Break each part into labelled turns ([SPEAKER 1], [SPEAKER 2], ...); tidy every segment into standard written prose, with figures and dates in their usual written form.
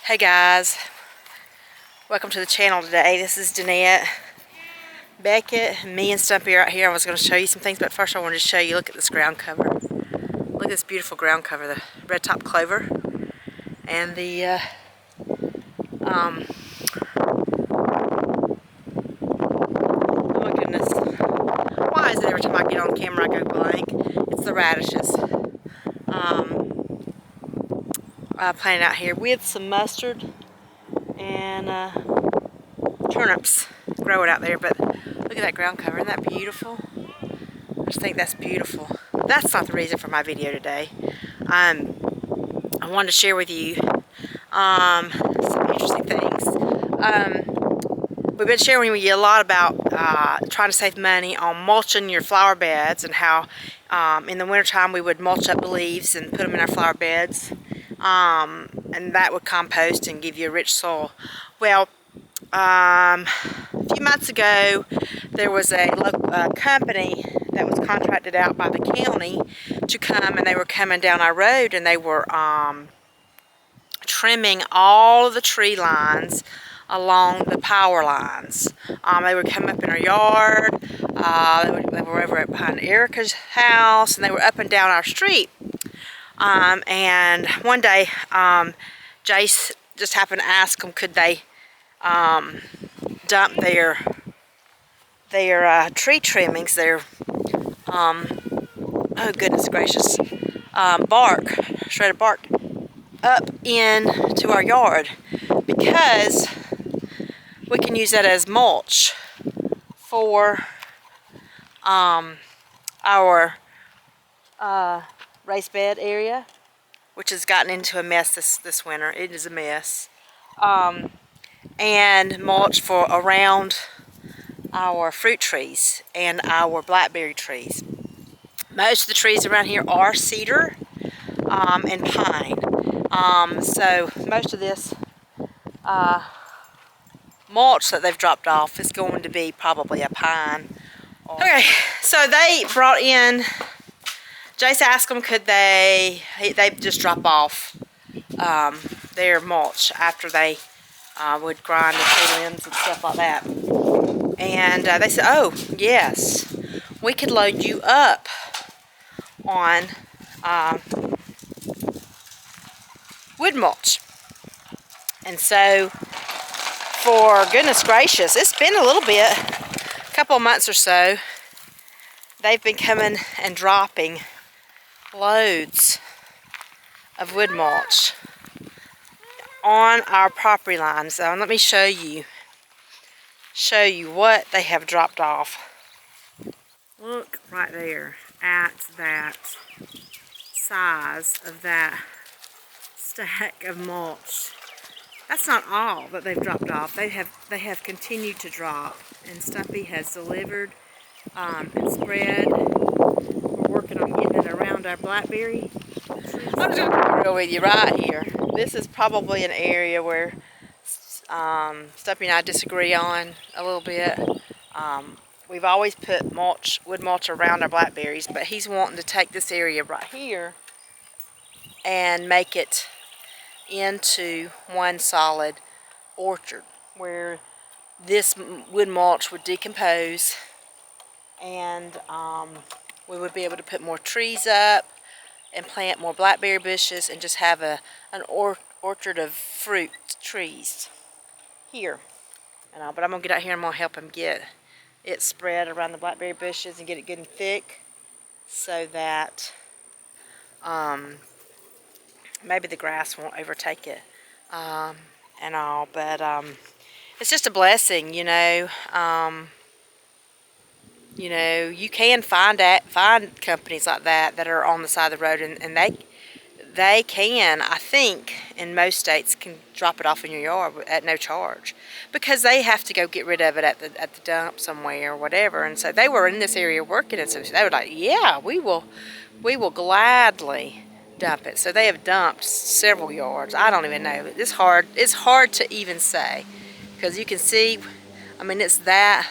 [SPEAKER 1] Hey guys, welcome to the channel today. This is Deannette, Beckett, me and Stumpy are out here. I was going to show you some things, but first I wanted to show you, look at this ground cover. Look at this beautiful ground cover, the red top clover and the oh my goodness, why is it every time I get on camera I go blank? It's the radishes. I planted out here with some mustard and turnips grow it out there, but look at that ground cover. Isn't that beautiful? I just think that's beautiful. That's not the reason for my video today. I wanted to share with you some interesting things. We've been sharing with you a lot about trying to save money on mulching your flower beds, and how in the wintertime we would mulch up the leaves and put them in our flower beds, and that would compost and give you a rich soil. Well, a few months ago there was a local company that was contracted out by the county to come, and they were coming down our road, and they were trimming all of the tree lines along the power lines. They would come up in our yard, they were over behind Erica's house, and they were up and down our street. And one day Jace just happened to ask them, could they dump their tree trimmings, their oh goodness gracious, bark, shredded bark, up into our yard, because we can use that as mulch for our raised bed area, which has gotten into a mess this winter. It is a mess. And mulch for around our fruit trees and our blackberry trees. Most of the trees around here are cedar and pine. So most of this mulch that they've dropped off is going to be probably a pine. Okay, so they brought in, Jace asked them could they just drop off their mulch after they would grind the tree limbs and stuff like that. And they said, oh yes, we could load you up on wood mulch. And so, for goodness gracious, it's been a little bit, a couple of months or so, they've been coming and dropping loads of wood mulch on our property lines. Let me show you what they have dropped off. Look right there at that size of that stack of mulch. That's not all that they've dropped off. They have continued to drop, and Stumpy has delivered and spread. We're working on getting it around our blackberry. I'm just going to go with you right here. This is probably an area where Stumpy and I disagree on a little bit. We've always put wood mulch around our blackberries, but he's wanting to take this area right here and make it into one solid orchard, where this wood mulch would decompose, and we would be able to put more trees up and plant more blackberry bushes and just have an orchard of fruit trees here. But I'm going to get out here and I'm going to help him get it spread around the blackberry bushes and get it good and thick, so that maybe the grass won't overtake it and all. But it's just a blessing, you know. You know, you can find companies like that are on the side of the road, and they can, I think, in most states, can drop it off in your yard at no charge, because they have to go get rid of it at the dump somewhere or whatever. And so they were in this area working, and so they were like, yeah, we will gladly dump it. So they have dumped several yards. I don't even know. It's hard to even say, because you can see, I mean, it's that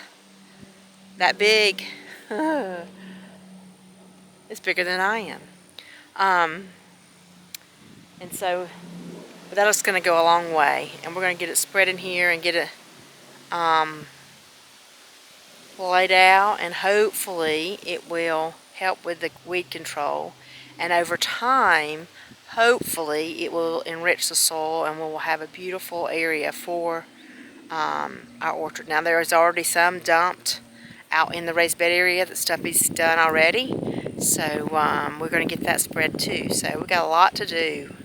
[SPEAKER 1] big. It's bigger than I am. And so but that's going to go a long way. And we're going to get it spread in here and get it laid out, and hopefully it will help with the weed control. And over time, hopefully it will enrich the soil and we will have a beautiful area for our orchard. Now there is already some dumped out in the raised bed area that Stumpy's done already. So we're going to get that spread too. So we got a lot to do.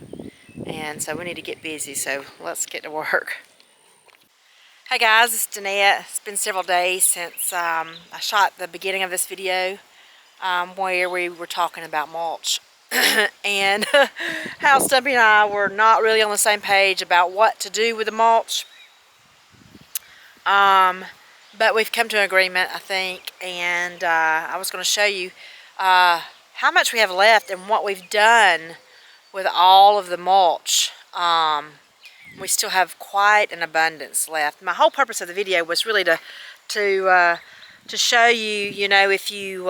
[SPEAKER 1] And so we need to get busy. So let's get to work. Hey guys, it's Deannette. It's been several days since I shot the beginning of this video where we were talking about mulch. And how Stumpy and I were not really on the same page about what to do with the mulch. But we've come to an agreement, I think, and I was going to show you how much we have left and what we've done with all of the mulch. We still have quite an abundance left. My whole purpose of the video was really to show you, you know, if you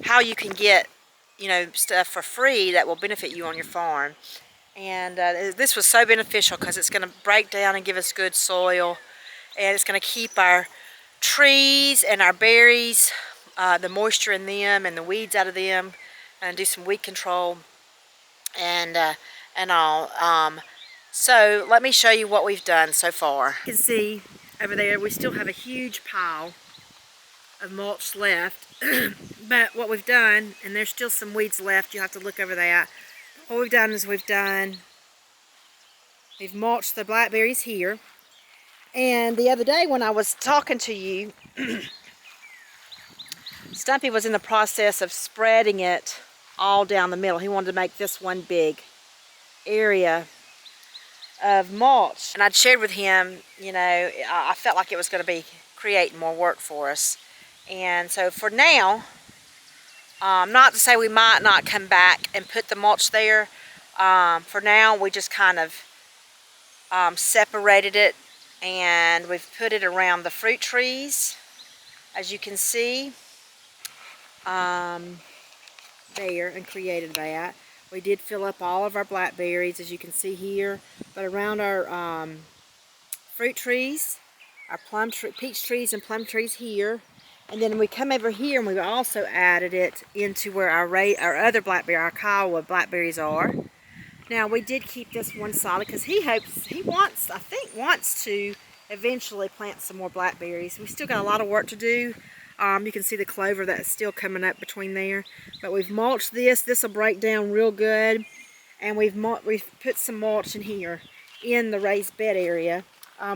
[SPEAKER 1] how you can get, you know, stuff for free that will benefit you on your farm. And this was so beneficial because it's going to break down and give us good soil, and it's going to keep our trees and our berries, the moisture in them and the weeds out of them, and do some weed control and all. So let me show you what we've done so far. You can see over there we still have a huge pile of mulch left. But what we've done, and there's still some weeds left, you have to look over that. What we've done is we've mulched the blackberries here. And the other day when I was talking to you, Stumpy was in the process of spreading it all down the middle. He wanted to make this one big area of mulch. And I'd shared with him, you know, I felt like it was going to be creating more work for us. And so for now, not to say we might not come back and put the mulch there. For now, we just kind of separated it, and we've put it around the fruit trees, as you can see, there, and created that. We did fill up all of our blackberries, as you can see here, but around our fruit trees, our peach trees and plum trees here. And then we come over here and we've also added it into where our other blackberry, our Kiowa blackberries are. Now we did keep this one solid because he wants to eventually plant some more blackberries. We still got a lot of work to do. You can see the clover that's still coming up between there. But we've mulched this. This will break down real good. And we've put some mulch in here in the raised bed area.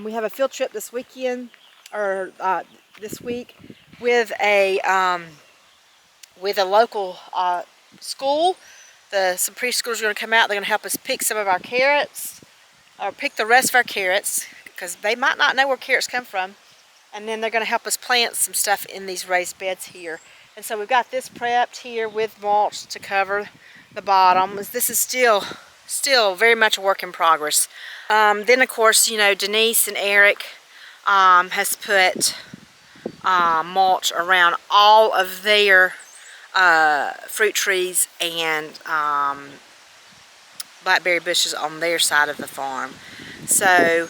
[SPEAKER 1] We have a field trip this weekend, or this week, with a local school. Some preschoolers are going to come out. They're going to help us pick some of our carrots, or pick the rest of our carrots, because they might not know where carrots come from. And then they're going to help us plant some stuff in these raised beds here. And so we've got this prepped here with mulch to cover the bottom. This is still very much a work in progress. Then of course, you know, Denise and Eric has put mulch around all of their fruit trees and blackberry bushes on their side of the farm. So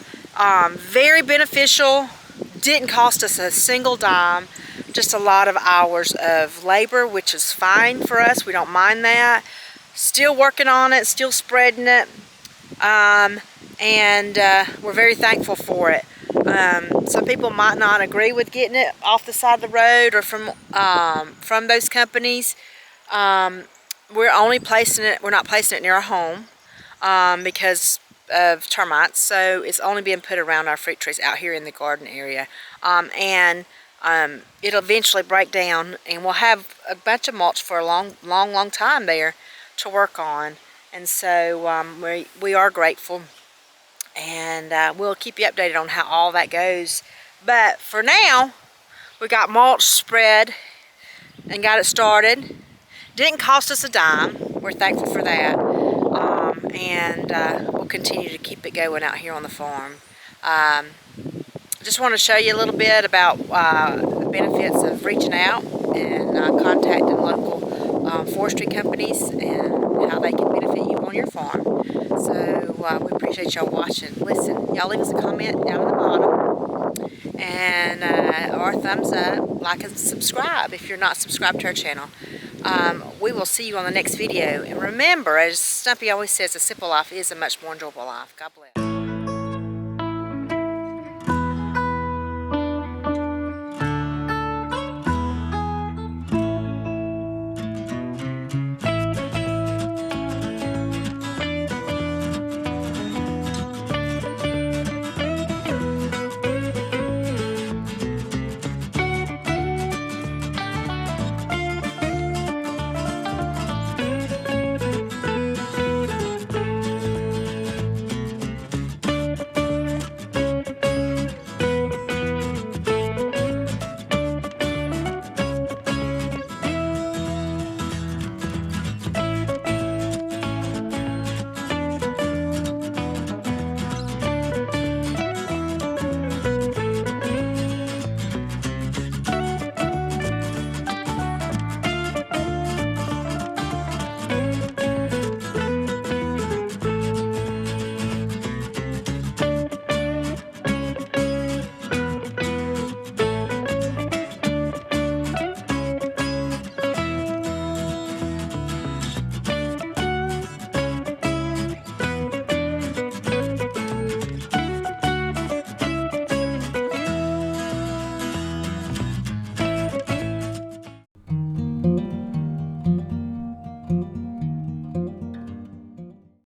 [SPEAKER 1] very beneficial. Didn't cost us a single dime, just a lot of hours of labor, which is fine for us. We don't mind that. Still working on it, still spreading it, and we're very thankful for it. Some people might not agree with getting it off the side of the road or from those companies. We're not placing it near our home because of termites, so it's only being put around our fruit trees out here in the garden area. It'll eventually break down, and we'll have a bunch of mulch for a long time there to work on. And so we are grateful, and we'll keep you updated on how all that goes. But for now, we got mulch spread and got it started. Didn't cost us a dime. We're thankful for that. We'll continue to keep it going out here on the farm. Just want to show you a little bit about the benefits of reaching out and contacting local forestry companies and how they can benefit you on your farm. So we appreciate y'all watching. Listen, y'all leave us a comment down at the bottom, and or a thumbs up, like and subscribe if you're not subscribed to our channel. We will see you on the next video. And remember, as Stumpy always says, a simple life is a much more enjoyable life. God bless.